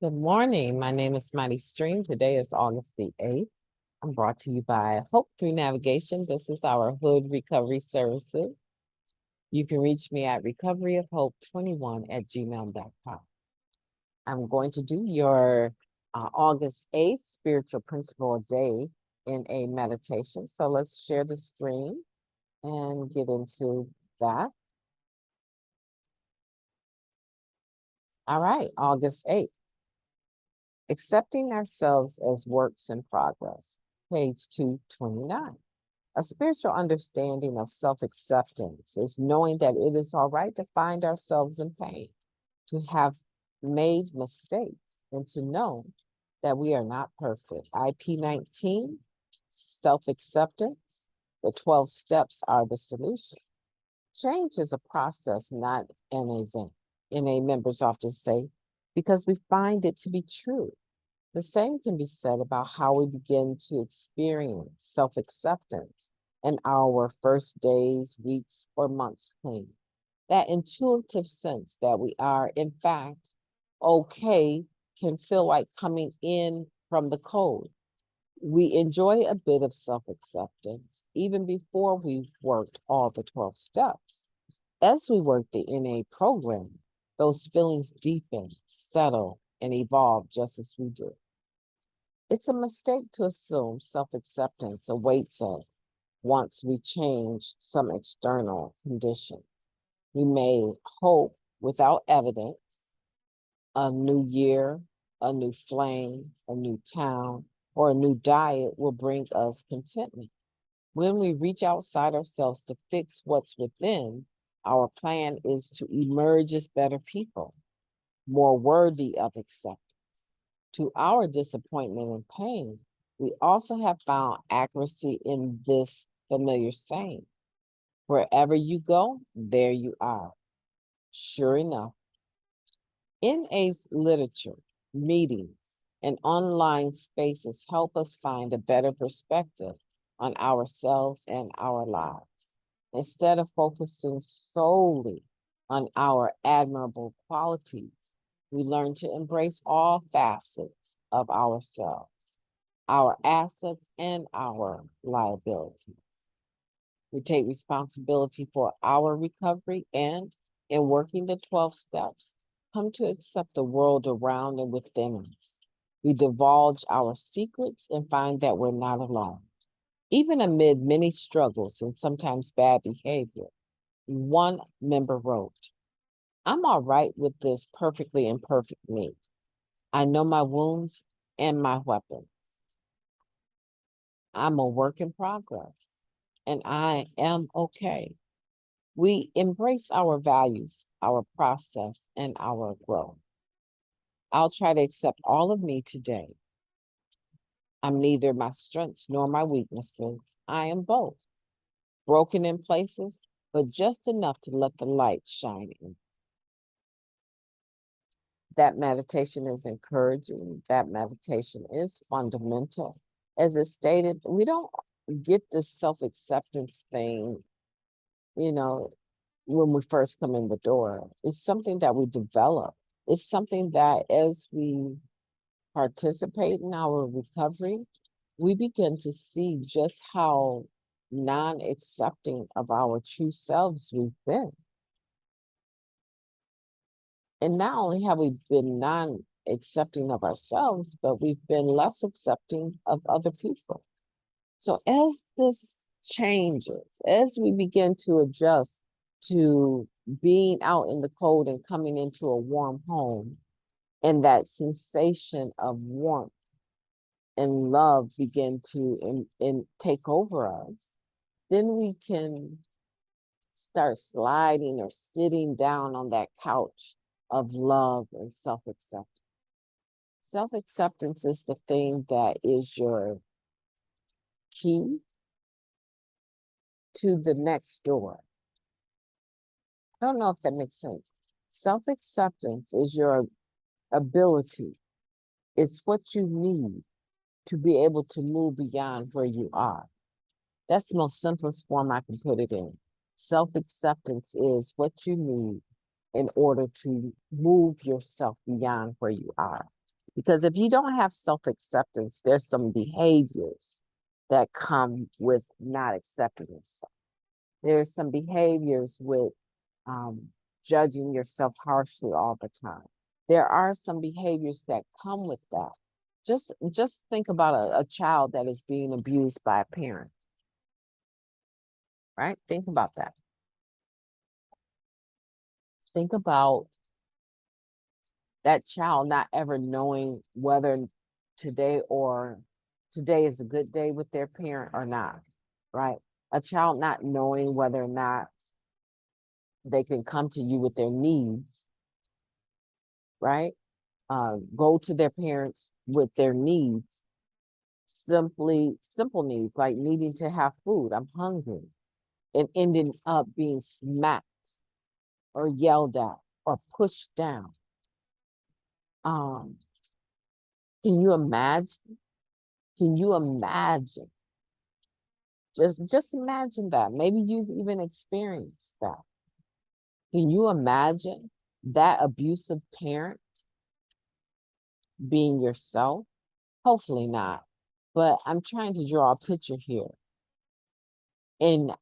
Good morning. My name is MightyStream. Today is August the 8th. I'm brought to you by H.O.O.D Navigation. This is our H.O.O.D recovery services. You can reach me at recoveryofhope21@gmail.com. I'm going to do your August 8th spiritual principle day in a meditation. So let's share the screen and get into that. All right, August 8th. Accepting ourselves as works in progress, page 229. A spiritual understanding of self-acceptance is knowing that it is all right to find ourselves in pain, to have made mistakes, and to know that we are not perfect. IP 19, self-acceptance. The 12 steps are the solution. Change is a process, not an event. NA members often say, because we find it to be true. The same can be said about how we begin to experience self-acceptance in our first days, weeks, or months clean. That intuitive sense that we are, in fact, okay can feel like coming in from the cold. We enjoy a bit of self-acceptance even before we've worked all the 12 steps. As we work the NA program, those feelings deepen, settle, and evolve just as we do. It's a mistake to assume self-acceptance awaits us once we change some external condition. We may hope without evidence, a new year, a new flame, a new town, or a new diet will bring us contentment. When we reach outside ourselves to fix what's within, our plan is to emerge as better people, more worthy of acceptance. To our disappointment and pain, we also have found accuracy in this familiar saying. Wherever you go, there you are. Sure enough, NA's literature, meetings, and online spaces help us find a better perspective on ourselves and our lives. Instead of focusing solely on our admirable qualities, we learn to embrace all facets of ourselves, our assets, and our liabilities. We take responsibility for our recovery and, in working the 12 steps, come to accept the world around and within us. We divulge our secrets and find that we're not alone. Even amid many struggles and sometimes bad behavior, one member wrote, I'm all right with this perfectly imperfect me. I know my wounds and my weapons. I'm a work in progress, and I am okay. We embrace our values, our process, and our growth. I'll try to accept all of me today. I'm neither my strengths nor my weaknesses. I am both, broken in places, but just enough to let the light shine in. That meditation is encouraging. That meditation is fundamental. As it's stated, we don't get this self-acceptance thing, when we first come in the door. It's something that we develop. It's something that as we participate in our recovery, we begin to see just how non-accepting of our true selves we've been. And not only have we been non-accepting of ourselves, but we've been less accepting of other people. So as this changes, as we begin to adjust to being out in the cold and coming into a warm home, and that sensation of warmth and love begin to take over us, then we can start sliding or sitting down on that couch of love and self-acceptance. Self-acceptance is the thing that is your key to the next door. I don't know if that makes sense. Self-acceptance is your ability. It's what you need to be able to move beyond where you are. That's the most simplest form I can put it in. Self-acceptance is what you need in order to move yourself beyond where you are. Because if you don't have self-acceptance, there's some behaviors that come with not accepting yourself. There's some behaviors with judging yourself harshly all the time. There are some behaviors that come with that. Just think about a child that is being abused by a parent, right? Think about that. Think about that child not ever knowing whether today is a good day with their parent or not, right? A child not knowing whether or not they can come to you with their needs, right? Go to their parents with their needs, simple needs like needing to have food, I'm hungry, and ending up being smacked or yelled at or pushed down. Can you imagine? Can you imagine? Just imagine that. Maybe you've even experienced that. Can you imagine that abusive parent being yourself? Hopefully not. But I'm trying to draw a picture here. And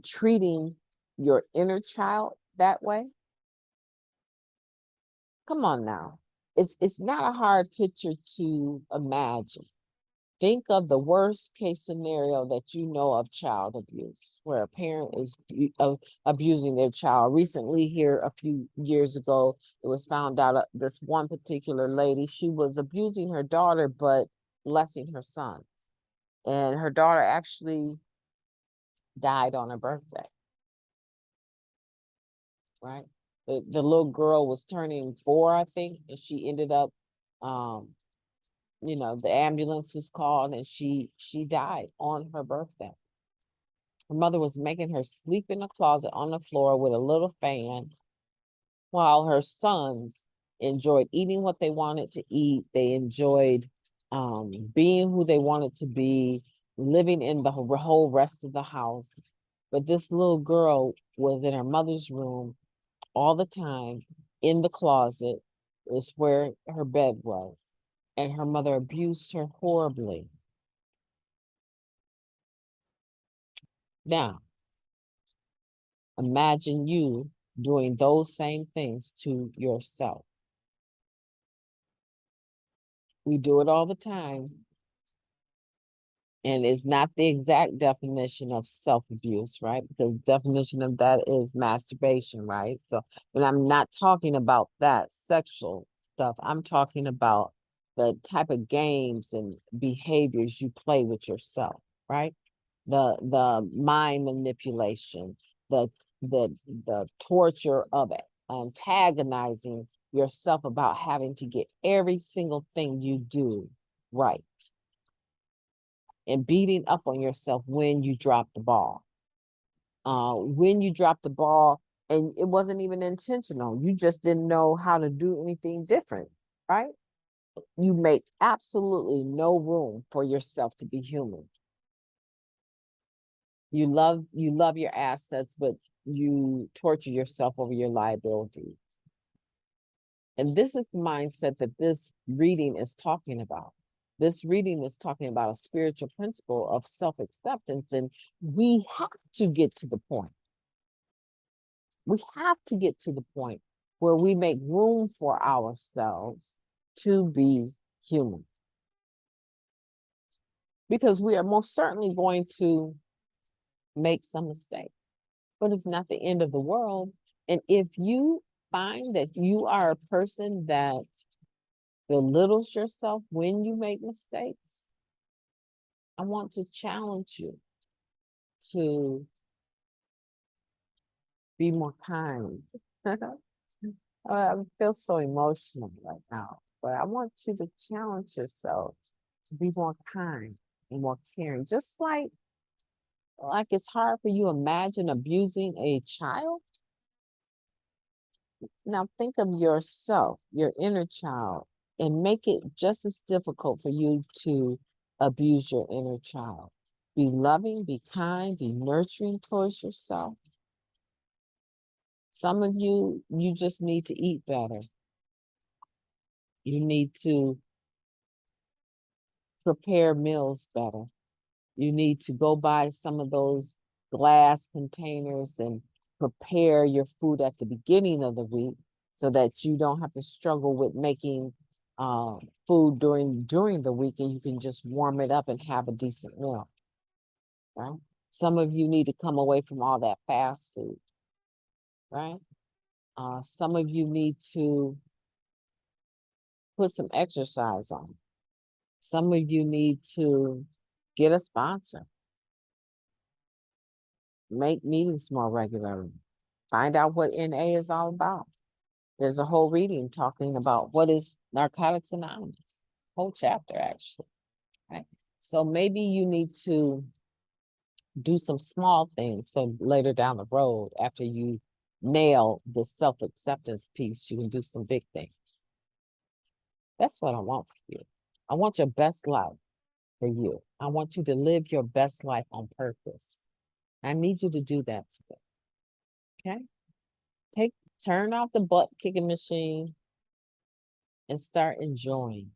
treating your inner child that way. Come on now. It's not a hard picture to imagine. Think of the worst case scenario that you know of child abuse, where a parent is abusing their child. Recently here, a few years ago, it was found out this one particular lady, she was abusing her daughter, but blessing her sons. And her daughter actually died on her birthday, right? The little girl was turning 4, I think, and she ended up, the ambulance was called and she died on her birthday. Her mother was making her sleep in the closet on the floor with a little fan while her sons enjoyed eating what they wanted to eat. They enjoyed being who they wanted to be, living in the whole rest of the house. But this little girl was in her mother's room all the time, in the closet is where her bed was. And her mother abused her horribly. Now, imagine you doing those same things to yourself. We do it all the time. And it's not the exact definition of self-abuse, right? Because the definition of that is masturbation, right? So, but I'm not talking about that sexual stuff. I'm talking about the type of games and behaviors you play with yourself, right? The mind manipulation, the torture of it, antagonizing yourself about having to get every single thing you do right, and beating up on yourself when you drop the ball. When you drop the ball and it wasn't even intentional, you just didn't know how to do anything different, right? You make absolutely no room for yourself to be human. You love your assets, but you torture yourself over your liability. And this is the mindset that this reading is talking about. This reading is talking about a spiritual principle of self-acceptance, and we have to get to the point. We have to get to the point where we make room for ourselves to be human. Because we are most certainly going to make some mistakes, but it's not the end of the world. And if you find that you are a person that belittles yourself when you make mistakes, I want to challenge you to be more kind. I feel so emotional right now, but I want you to challenge yourself to be more kind and more caring. Just like it's hard for you to imagine abusing a child. Now think of yourself, your inner child, and make it just as difficult for you to abuse your inner child. Be loving, be kind, be nurturing towards yourself. Some of you, you just need to eat better. You need to prepare meals better. You need to go buy some of those glass containers and prepare your food at the beginning of the week so that you don't have to struggle with making food during the week, and you can just warm it up and have a decent meal. Right? Some of you need to come away from all that fast food. Right? Some of you need to put some exercise on. Some of you need to get a sponsor. Make meetings more regularly. Find out what NA is all about. There's a whole reading talking about what is Narcotics Anonymous, whole chapter actually. Right? So maybe you need to do some small things so later down the road, after you nail the self-acceptance piece, you can do some big things. That's what I want for you. I want your best life for you. I want you to live your best life on purpose. I need you to do that today. Okay? Turn off the butt kicking machine and start enjoying.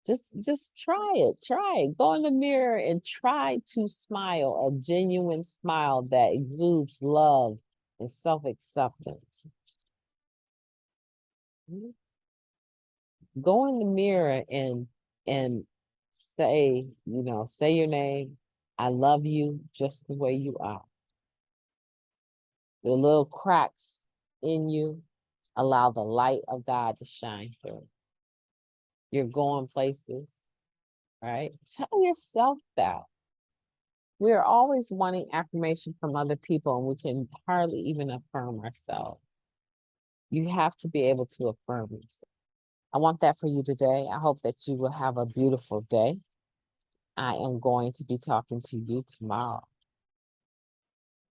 Just try it. Go in the mirror and try to smile, a genuine smile that exudes love and self-acceptance. Go in the mirror and say, say your name. I love you just the way you are. The little cracks in you, allow the light of God to shine through. You're going places, right? Tell yourself that. We're always wanting affirmation from other people, and we can hardly even affirm ourselves. You have to be able to affirm yourself. I want that for you today. I hope that you will have a beautiful day. I am going to be talking to you tomorrow.